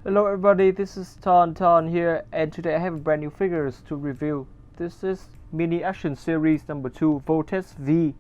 Hello everybody, this is TonTon here, and today I have a brand new figures to review. This is mini action series number 2 Vortex V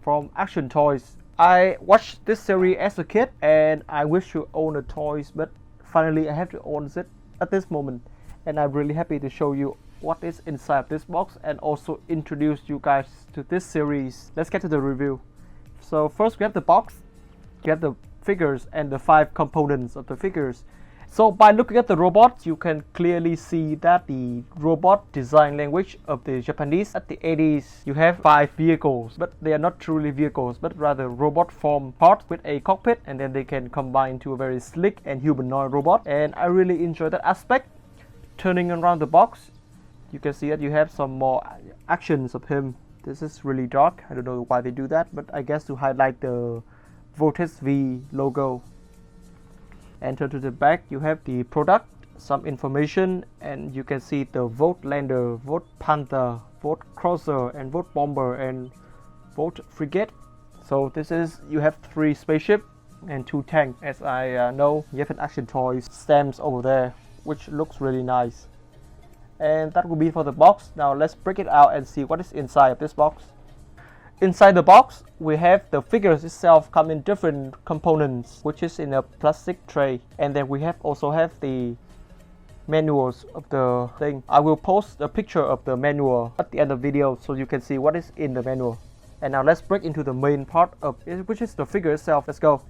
from Action Toys. I watched this series as a kid and I wish to own a toys, but finally I have to own it at this moment, and I'm really happy to show you what is inside this box and also introduce you guys to this series. Let's get to the review. So first we have the box, you have the figures and the 5 components of the figures. So by looking at the robots, you can clearly see that the robot design language of the Japanese at the 80s, you have 5 vehicles, but they are not truly vehicles, but rather robot form parts with a cockpit, and then they can combine to a very slick and humanoid robot. And I really enjoy that aspect. Turning around the box, you can see that you have some more actions of him. This is really dark. I don't know why they do that, but I guess to highlight the Vortex V logo. And turn to the back, you have the product, some information, and you can see the Vote Lander, Vote Panther, Vote Crosser, and Vote Bomber, and Vote Frigate. So this is, you have 3 spaceship and 2 tanks. As I know, you have an Action Toys stamps over there, which looks really nice. And that will be for the box. Now let's break it out and see what is inside of this box. Inside the box, we have the figures itself come in different components, which is in a plastic tray. And then we also have the manuals of the thing. I will post a picture of the manual at the end of the video so you can see what is in the manual. And now let's break into the main part of it, which is the figure itself. Let's go.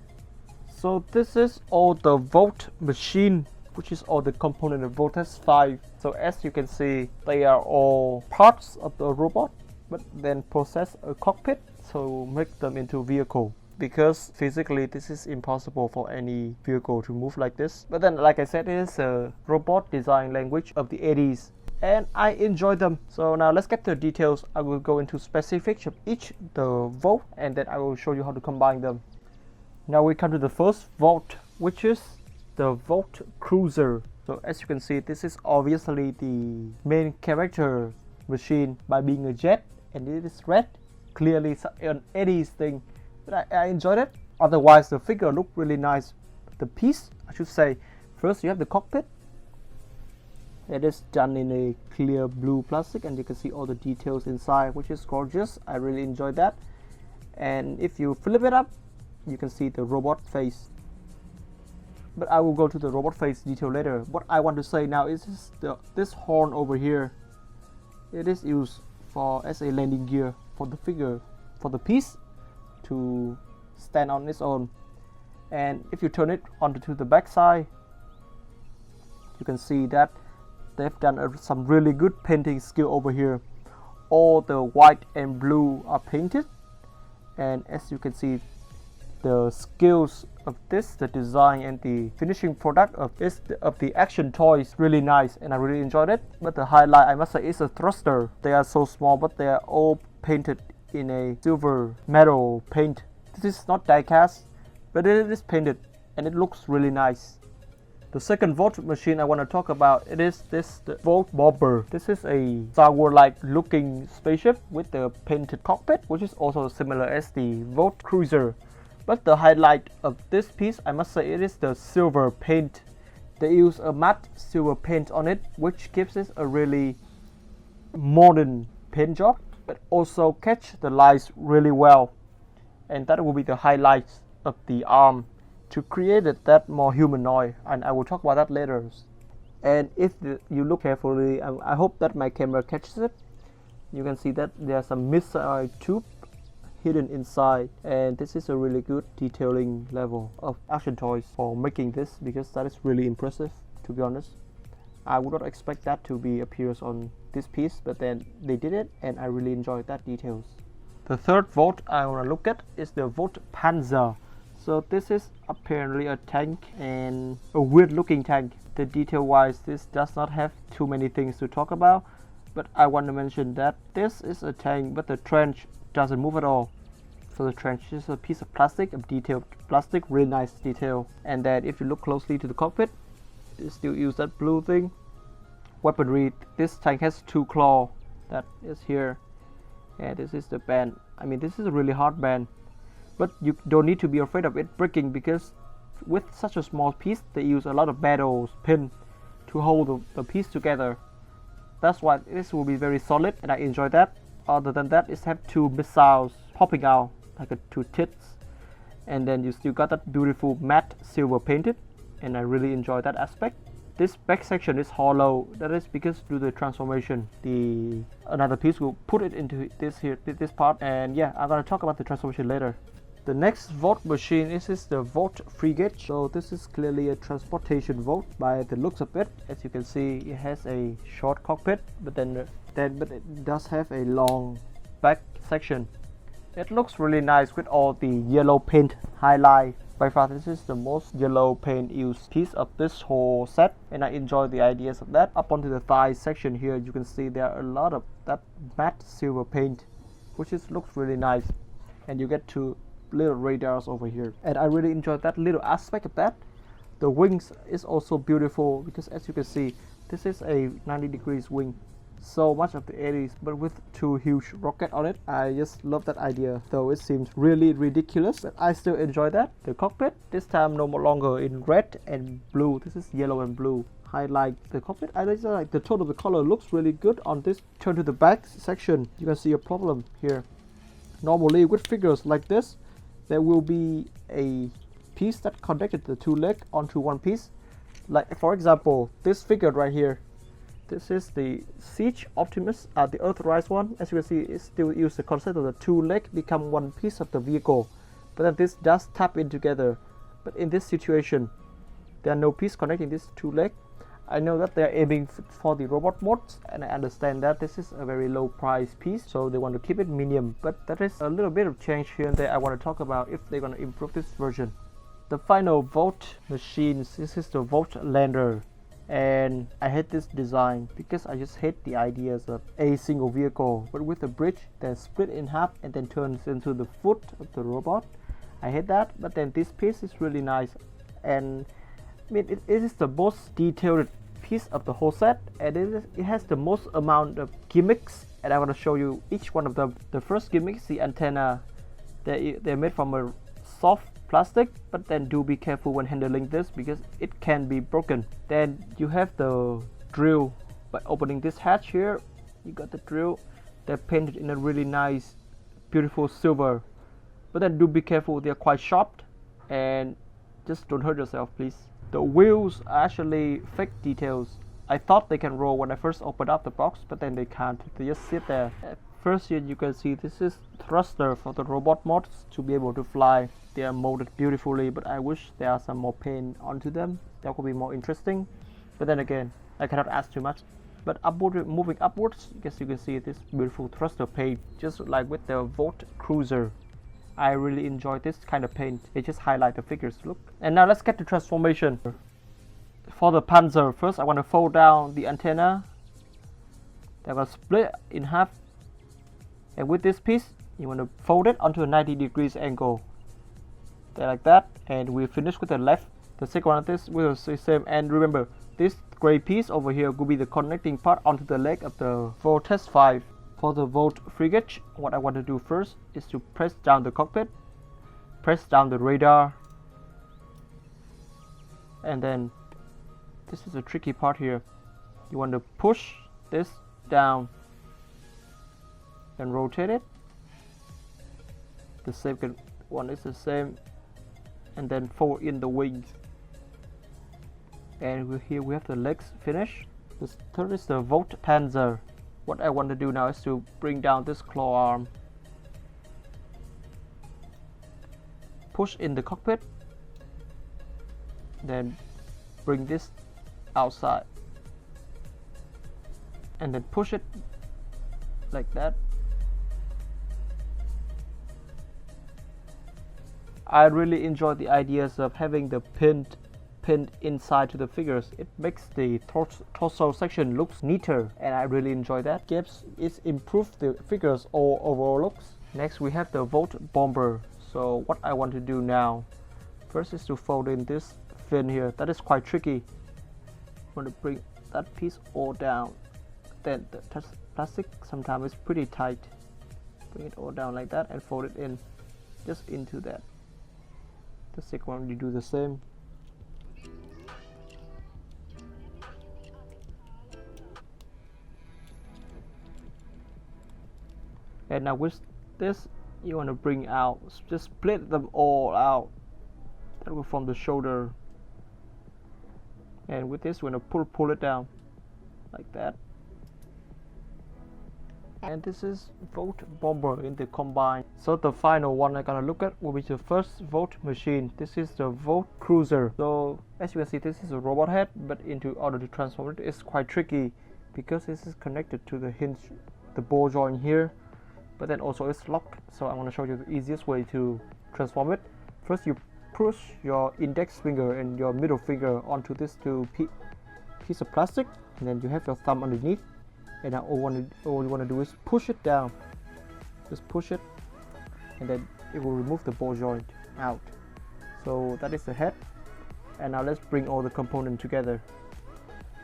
So this is all the Vote machine, which is all the component of Vortex 5. So as you can see, they are all parts of the robot, but then process a cockpit to make them into vehicle, because physically this is impossible for any vehicle to move like this. But then, like I said, it is a robot design language of the 80s and I enjoy them. So now let's get the details. I will go into specifics of each the Vote, and then I will show you how to combine them. Now we come to the first Vote, which is the Vote Cruiser. So as you can see, this is obviously the main character machine by being a jet, and it is red. Clearly it's an 80s thing, but I enjoyed it. Otherwise the figure looked really nice. The piece, I should say, first you have the cockpit. It is done in a clear blue plastic, and you can see all the details inside, which is gorgeous. I really enjoyed that. And if you flip it up, you can see the robot face, but I will go to the robot face detail later. What I want to say now is this horn over here. It is used as a landing gear for the figure, for the piece to stand on its own. And if you turn it onto the back side, you can see that they've done some really good painting skill over here. All the white and blue are painted, and as you can see, the skills of this, the design and the finishing product of the Action Toys, really nice, and I really enjoyed it. But the highlight, I must say, is a thruster. They are so small, but they are all painted in a silver metal paint. This is not die cast, but it is painted and it looks really nice. The second Vote machine I want to talk about, it is the Vote Bomber. This is a Star Wars-like looking spaceship with the painted cockpit, which is also similar as the Vote Cruiser. But the highlight of this piece, I must say, it is the silver paint. They use a matte silver paint on it, which gives it a really modern paint job, but also catch the lights really well. And that will be the highlights of the arm to create that more humanoid, and I will talk about that later. And if you look carefully, I hope that my camera catches it, you can see that there are some missile tube hidden inside, and this is a really good detailing level of Action Toys for making this, because that is really impressive, to be honest. I would not expect that to be appears on this piece, but then they did it and I really enjoyed that details. The third Vote I want to look at is the Vote Panzer. So this is apparently a tank, and a weird looking tank. The detail wise, this does not have too many things to talk about, but I want to mention that this is a tank, but the trench doesn't move at all. So the trench is a piece of plastic, a detailed plastic, really nice detail. And then if you look closely to the cockpit, it still use that blue thing. Weaponry, this tank has 2 claws that is here, and this is the band. I mean, this is a really hard band, but you don't need to be afraid of it breaking, because with such a small piece, they use a lot of metals pin to hold the piece together. That's why this will be very solid, and I enjoy that. Other than that, it have two missiles popping out like two tits, and then you still got that beautiful matte silver painted, and I really enjoy that aspect. This back section is hollow. That is because due to the transformation, another piece will put it into this part, and yeah, I'm gonna talk about the transformation later. The next vault machine is the vault frigate. So this is clearly a transportation vault by the looks of it. As you can see, it has a short cockpit, but it does have a long back section. It looks really nice with all the yellow paint highlight. By far, this is the most yellow paint used piece of this whole set, and I enjoy the ideas of that. Up onto the thigh section here, you can see there are a lot of that matte silver paint, which looks really nice, and you get two little radars over here, and I really enjoy that little aspect of that. The wings is also beautiful because, as you can see, this is a 90 degrees wing, so much of the 80s, but with two huge rockets on it. I just love that idea, though it seems really ridiculous, but I still enjoy that. The cockpit this time no longer in red and blue, this is yellow and blue. Highlight the cockpit. I like the tone of the color looks really good on this. Turn to the back section, you can see a problem here. Normally with figures like this, there will be a piece that connected the two legs onto one piece. Like for example, this figure right here. This is the Siege Optimus, the Earthrise one. As you can see, it still uses the concept of the two legs become one piece of the vehicle. But then this does tap in together. But in this situation, there are no piece connecting these two legs. I know that they are aiming for the robot mods, and I understand that this is a very low price piece, so they want to keep it medium. But there is a little bit of change here and there I want to talk about if they're going to improve this version. The final vault machines, this is the vault lander, and I hate this design because I just hate the ideas of a single vehicle but with a bridge that split in half and then turns into the foot of the robot. I hate that, but then this piece is really nice, and I mean, it is the most detailed piece of the whole set, and it has the most amount of gimmicks, and I want to show you each one of them. The first gimmick is the antenna. They're made from a soft plastic, but then do be careful when handling this because it can be broken. Then you have the drill. By opening this hatch here, you got the drill. They're painted in a really nice, beautiful silver, but then do be careful, they're quite sharp, and just don't hurt yourself, please. The wheels are actually fake details. I thought they can roll when I first opened up the box, but then they can't. They just sit there. First here you can see this is thruster for the robot mods to be able to fly. They are molded beautifully, but I wish there are some more paint onto them. That could be more interesting. But then again, I cannot ask too much. But moving upwards, I guess you can see this beautiful thruster paint, just like with the Vault Cruiser. I really enjoy this kind of paint. It just highlights the figures look. And now let's get to transformation. For the Panzer, first I want to fold down the antenna. They will split in half. And with this piece, you want to fold it onto a 90 degrees angle. There like that. And we finish with the left. The second one of this will be the same. And remember, this gray piece over here will be the connecting part onto the leg of the Vortex 5. For the Vault Frigate, what I want to do first is to press down the cockpit, press down the radar, and then this is a tricky part here. You want to push this down and rotate it. The second one is the same, and then fold in the wings. And here we have the legs finished. The third is the Vault Panzer. What I want to do now is to bring down this claw arm, push in the cockpit, then bring this outside, and then push it like that. I really enjoy the ideas of having the pinned inside to the figures. It makes the torso section looks neater, and I really enjoy that. It's improved the figures all overall looks. Next we have the Vault Bomber. So what I want to do now first is to fold in this fin here. That is quite tricky. I want to bring that piece all down. Then the plastic sometimes is pretty tight. Bring it all down like that and fold it in just into that. The second one you do the same. And now with this, you want to bring out, just split them all out. That will form the shoulder. And with this, we're going to pull it down like that. And this is Volt Bomber in the combine. So the final one I'm gonna look at will be the first Volt machine. This is the Volt Cruiser. So as you can see, this is a robot head, but in order to transform it, it's quite tricky because this is connected to the hinge, the ball joint here, but then also it's locked. So I'm gonna show you the easiest way to transform it. First, you push your index finger and your middle finger onto this piece of plastic, and then you have your thumb underneath. And now all you want to do is push it down. Just push it, and then it will remove the ball joint out. So that is the head. And now let's bring all the components together.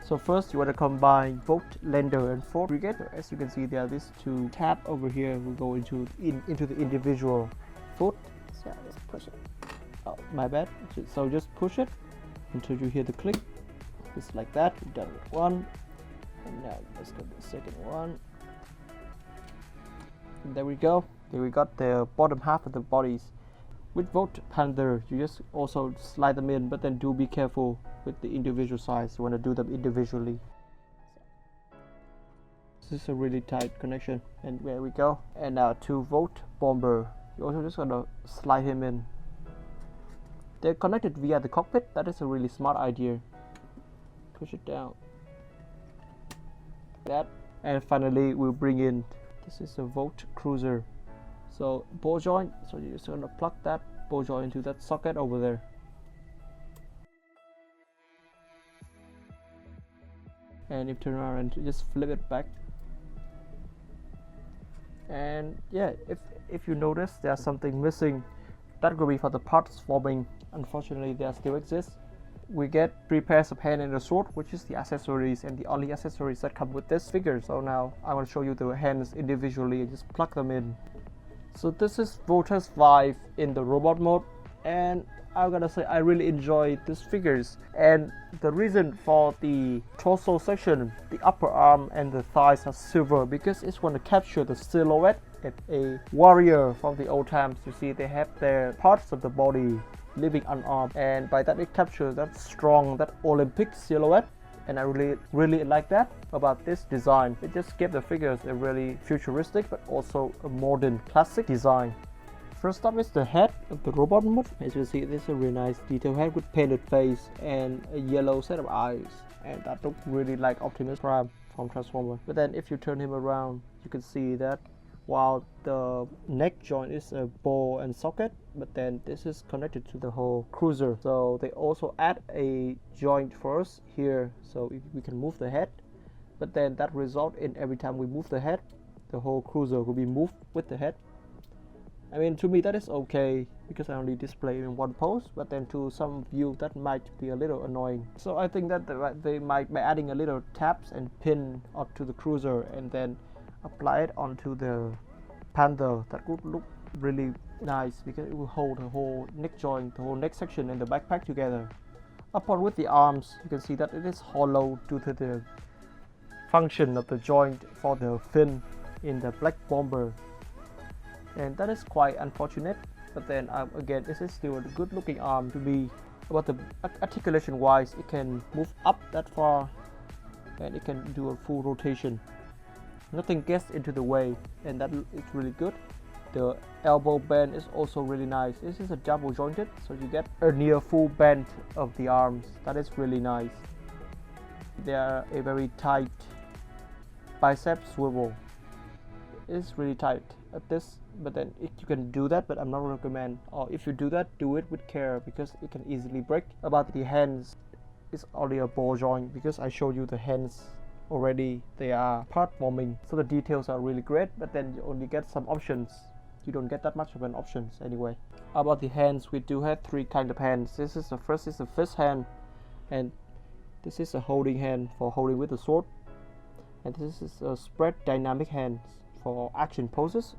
So first you want to combine both lender and fork together. As you can see, there are these two tabs over here. We go into the individual foot. So let's push it. Oh, my bad. So just push it until you hear the click. Just like that. We've done one. And now let's go to the second one. And there we go. There we got the bottom half of the bodies. With Volt Panther, you just also slide them in, but then do be careful with the individual size. You want to do them individually. This is a really tight connection. And there we go. And now to Volt Bomber, you also just gonna slide him in. They're connected via the cockpit. That is a really smart idea. Push it down. That. And finally we'll bring in, this is a Volt Cruiser. So ball joint, so you're just gonna plug that ball joint into that socket over there. And if you turn around and just flip it back. And yeah, if you notice there's something missing, that will be for the parts forming. Unfortunately, they still exist. We get 3 pairs of hand and a sword, which is the accessories and the only accessories that come with this figure. So now I want to show you the hands individually and just plug them in. So this is Voltes 5 in the robot mode, and I'm gonna say I really enjoy these figures. And the reason for the torso section, the upper arm and the thighs are silver, because it's going to capture the silhouette of a warrior from the old times. You see, they have their parts of the body living unarmed, and by that it captures that strong, that Olympic silhouette. And I really like that about this design. It just gives the figures a really futuristic but also a modern classic design. First up is the head of the robot mode. As you see, this is a really nice detailed head with painted face and a yellow set of eyes, and that looks really like Optimus Prime from Transformers. But then if you turn him around, you can see that while the neck joint is a ball and socket, but then this is connected to the whole cruiser. So they also add a joint for us here, so we can move the head, but then that result in every time we move the head, the whole cruiser will be moved with the head. I mean, to me that is okay because I only display in one pose, but then to some of you that might be a little annoying. So I think that they might, by adding a little tabs and pin onto the cruiser and then apply it onto the Panther, that would look really nice because it will hold the whole neck joint, the whole neck section and the backpack together. Upon with the arms, you can see that it is hollow due to the function of the joint for the fin in the Black Bomber, and that is quite unfortunate. But then again, this is still a good looking arm to be. About the articulation wise, it can move up that far and it can do a full rotation. Nothing gets into the way, and that is really good. The elbow bend is also really nice. This is a double jointed, so you get a near full bend of the arms. That is really nice. They are a very tight bicep swivel. It's really tight at this, but then you can do that, but I'm not recommend. Or if you do that, do it with care because it can easily break. About the hands, it's only a ball joint because I showed you the hands already. They are part forming, so the details are really great, but then you only get some options. You don't get that much of an options anyway. About the hands, we do have 3 kind of hands. This is the first is the fist hand, and this is a holding hand for holding with the sword, and this is a spread dynamic hands for action poses.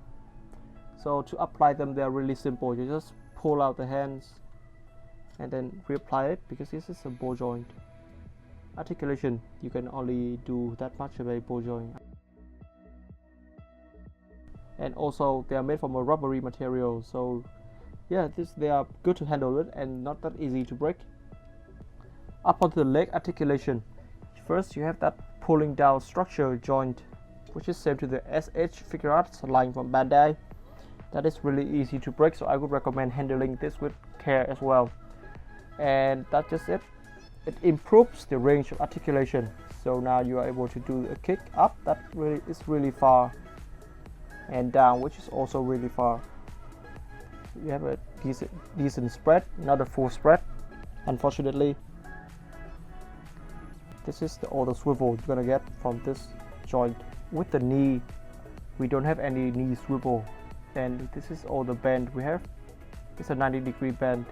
So to apply them, they are really simple. You just pull out the hands and then reapply it because this is a ball joint. Articulation, you can only do that much of a ball joint. and also they are made from a rubbery material, so yeah, they are good to handle it and not that easy to break. Up onto the leg articulation. First you have that pulling down structure joint, which is same to the SH figure arts line from Bandai. That is really easy to break, so I would recommend handling this with care as well. And that's just it. It improves the range of articulation, so now you are able to do a kick up that is really far, and down, which is also really far. You have a decent spread, not a full spread, unfortunately. This is all the swivel you're gonna get from this joint. With the knee, we don't have any knee swivel, and this is all the bend we have. It's a 90-degree bend,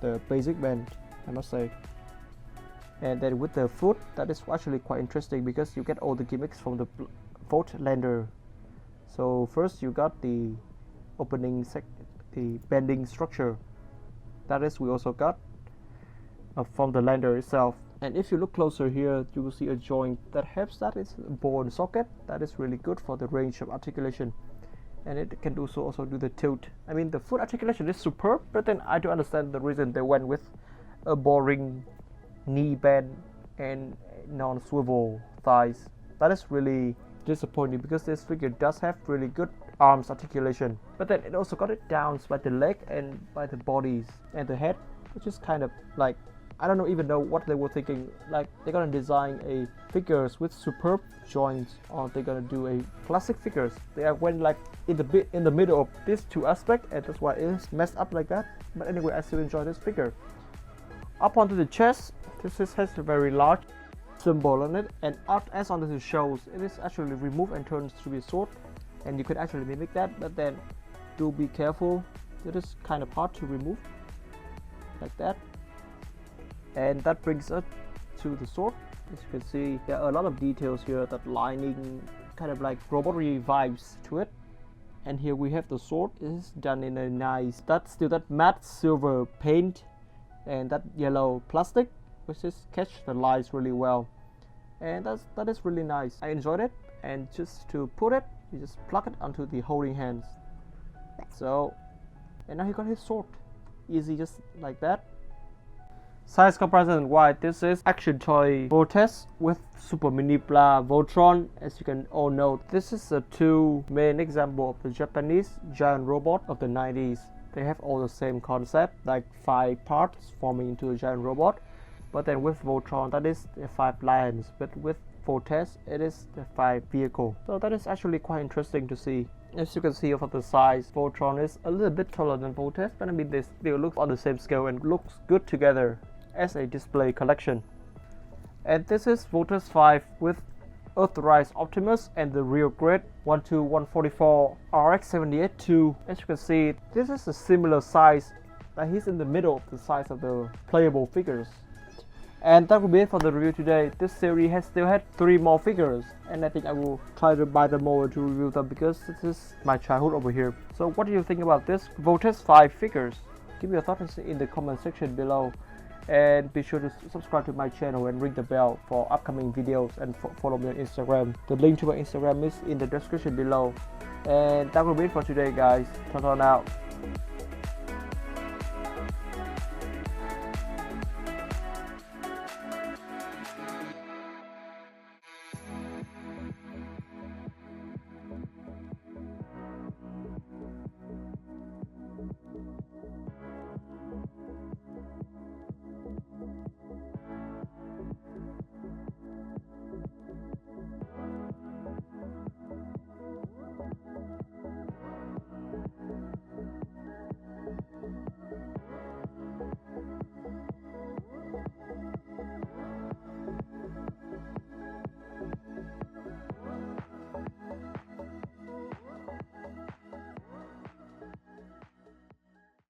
the basic bend, I must say. And then with the foot, that is actually quite interesting because you get all the gimmicks from the Volt lander. So first you got the opening the bending structure. That is, we also got from the lander itself. And if you look closer here, you will see a joint that helps. That is a ball and socket. That is really good for the range of articulation, and it can also do the tilt. I mean, the foot articulation is superb, but then I do understand the reason they went with a boring knee bend and non-swivel thighs. That is really disappointing because this figure does have really good arms articulation, but then it also got it down by the leg and by the bodies and the head, which is kind of like, I don't even know what they were thinking. Like, they're gonna design a figures with superb joints, or they're gonna do a classic figures. They went like in the middle of these two aspects, and that's why it is messed up like that. But anyway, I still enjoy this figure. Up onto the chest, this has a very large symbol on it, and as on the shows, it is actually removed and turns to be a sword, and you can actually mimic that, but then do be careful. It is kind of hard to remove like that. And that brings us to the sword. As you can see, there are a lot of details here, that lining, kind of like robbery vibes to it. And here we have the sword. It is done in a nice, that's still that matte silver paint and that yellow plastic, which is catch the lines really well. And that is really nice. I enjoyed it. And just to put it, you just plug it onto the holding hands. So, and now he got his sword. Easy, just like that. Size comparison wise, this is action toy Voltes with Super Mini Blah Voltron. As you can all know, this is the two main example of the Japanese giant robot of the 90s. They have all the same concept, like 5 parts forming into a giant robot. But then with Voltron, that is the 5 lions. But with Voltes, it is the 5 vehicle. So that is actually quite interesting to see. As you can see from the size, Voltron is a little bit taller than Voltes, but I mean they still look on the same scale and looks good together as a display collection. And this is Voltes 5 with Earthrise Optimus and the real grid 12144 RX-78-2. As you can see, this is a similar size, that he's in the middle of the size of the playable figures. And that will be it for the review today. This series has still had 3 more figures, and I think I will try to buy them more to review them because this is my childhood over here. So what do you think about this Voltes 5 figures? Give me your thoughts in the comment section below. And be sure to subscribe to my channel and ring the bell for upcoming videos, and follow me on Instagram. The link to my Instagram is in the description below. And that will be it for today, guys. TonTon out.